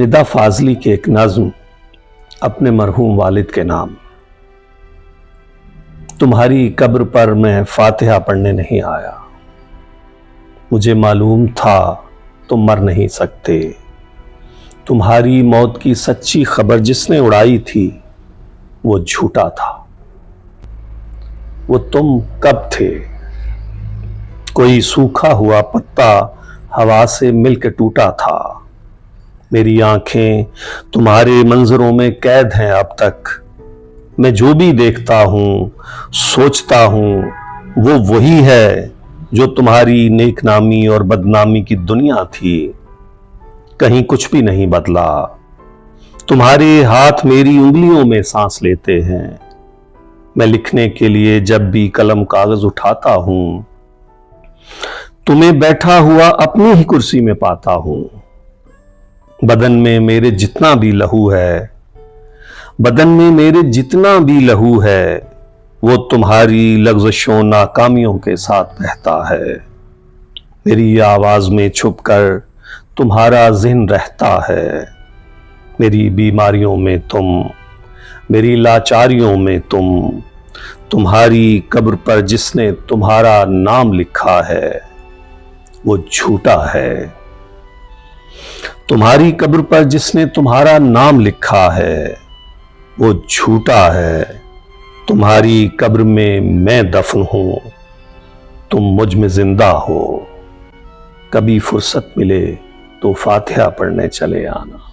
निदा फाजली की एक नज्म अपने मरहूम वालिद के नाम। तुम्हारी कब्र पर मैं फातिहा पढ़ने नहीं आया, मुझे मालूम था तुम मर नहीं सकते। तुम्हारी मौत की सच्ची खबर जिसने उड़ाई थी वो झूठा था। वो तुम कब थे? कोई सूखा हुआ पत्ता हवा से मिलकर टूटा था। मेरी आंखें तुम्हारे मंजरों में कैद हैं अब तक। मैं जो भी देखता हूं, सोचता हूं, वो वही है जो तुम्हारी नेकनामी और बदनामी की दुनिया थी। कहीं कुछ भी नहीं बदला। तुम्हारे हाथ मेरी उंगलियों में सांस लेते हैं। मैं लिखने के लिए जब भी कलम कागज उठाता हूं, तुम्हें बैठा हुआ अपनी ही कुर्सी में पाता हूं। बदन में मेरे जितना भी लहू है, बदन में मेरे जितना भी लहू है, वो तुम्हारी लग़्ज़शों नाकामियों के साथ बहता है। मेरी आवाज में छुपकर तुम्हारा ज़हन रहता है। मेरी बीमारियों में तुम, मेरी लाचारियों में तुम। तुम्हारी कब्र पर जिसने तुम्हारा नाम लिखा है वो झूठा है। तुम्हारी कब्र पर जिसने तुम्हारा नाम लिखा है वो झूठा है। तुम्हारी कब्र में मैं दफन हूं, तुम मुझ में जिंदा हो। कभी फुर्सत मिले तो फातिहा पढ़ने चले आना।